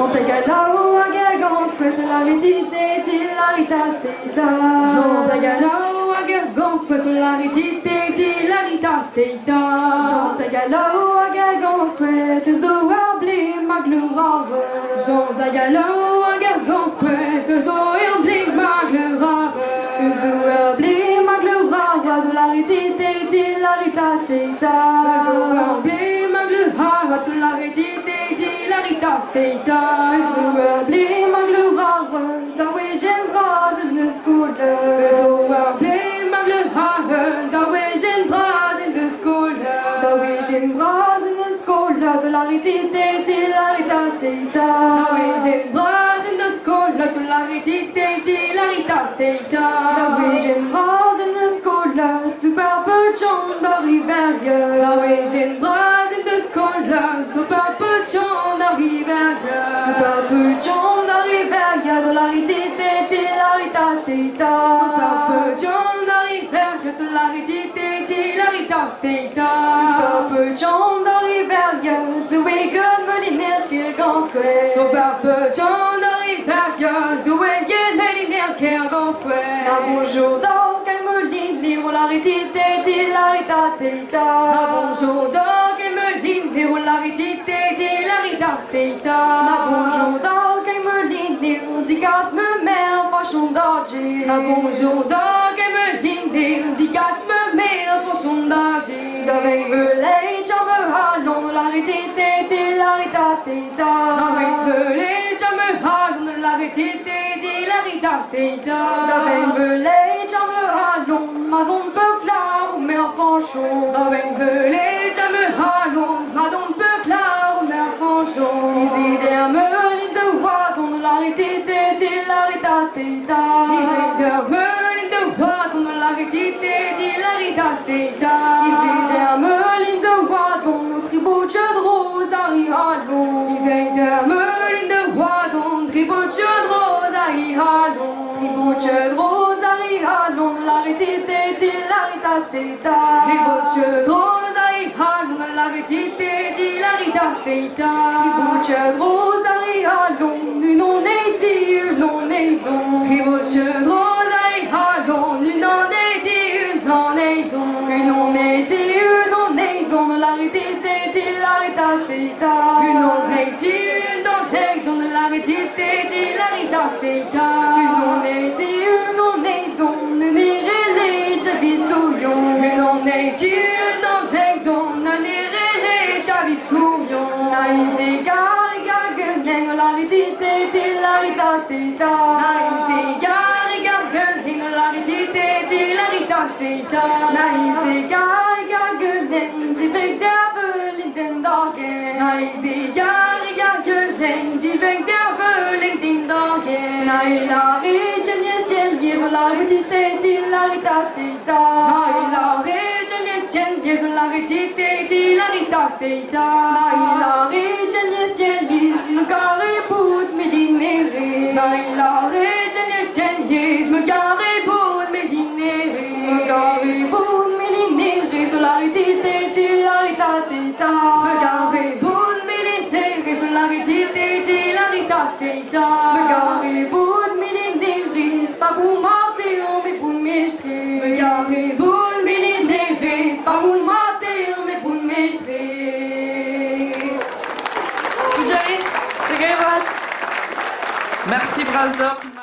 Jean Pégalao, Agagan, Squat, la rétité, Tilaritatita. Jean Pégalao, Agagan, Squat, la rétité, Tilaritatita. Jean Pégalao, Agagan, Squat, Zoabli, Maglurare. Jean Pégalao, Agagan, Squat, Zoabli, Maglurare. Zoabli, Maglurare, de la rétité, Tilaritatita. Zoabli, Maglurare, de la rétité, Tilaritatita. Zoabli, Maglurare, da Wigen Bras in the school. Zoabli, Maglurare, da Wigen Bras in the school. Da Wigen Bras in the school, de la rétité, Tilaritatita. Da Wigen Bras in the school, de la rétité, Tilaritatita. Da Wigen Bras in the school, super peu de gens d'arriver. Da Wigen Bras in the school, super peu de gens d'arriver. Super peu de gens d'arriver, de la rétité, Tilaritatita. Super peu de gens d'arriver, de la rétité, Tilaritatita. Super peu de gens d'arriver, the weekend meliner Kirgansque. Super peu de gens d'arriver, the weekend meliner Kirgansque. Bonjour, donc elle me dit, la rétité, Tilaritatita. Bonjour, donc elle me dit, la rétité, Tilaritatita. Bonjour, donc elle me dit, on dit casse me met en fachon d'argent. Bonjour, donc elle me dit, on dit casse me met en fachon d'argent. Avec les charmes allons, la rétité, Tilaritatita. Avec les charmes allons, la rétité, Tilaritatita. Avec les charmes allons, madame Peuclard, mère Fanchon. Avec les charmes allons, madame Peuclard, mère Fanchon. Les idées me lisent de voix, dont la rétité, Tilaritatita. Les idées me lisent de voix, dont la rétité, Tilaritatita. Les idées me lisent de voix, dont le tribut de rose arrive à l'eau. Les idées me lisent de voix, dont tribut de rose arrive à l'eau. Tribut de rose arrive à l'eau, la rétité, Tilaritatita. Tribut de rose arrive à l'eau, la rétité, Tilaritatita. Tribut de rose arrive à l'eau, une non est dit, une non est donc. Tribut de rose arrive à l'eau, une non est dit, une non est donc. Une non est dit, une non est donc, la rétité, Tilaritatita. Une non est dit, une non est donc, la rétité, Tilaritatita. Une non est dit, une non est donc, ne nirez j'habitouillons. Une non est dit, une non est donc, ne nirez j'habitouillons. Naïs gare, gagueneng, la rétité, Tilaritatita. Naïs gare, gagueneng, la rétité, Tilaritatita. Naïs gare, gagueneng, divek dervel in den dagen. Naïs gare, gagueneng, divek dervel in den dagen. Naïla regiones genjes, la rétité, Tilaritatita. Naïla regiones genjes, la rétité, Tilaritatita. Naïla regiones genjes, me caribou de mélinéré. Naïla regiones genjes, me caribou de mélinéré. Me caribou de mélinéré, sur la rétité, Tilaritatita. Me caribou de mélinéré, sur la rétité, Tilaritatita. Me caribou de mélinéré, c'est pas pour mentir, mais pour m'échrer. Me caribou de mélinéré, c'est pas pour mentir, mais pour m'échrer. Merci Brasdor.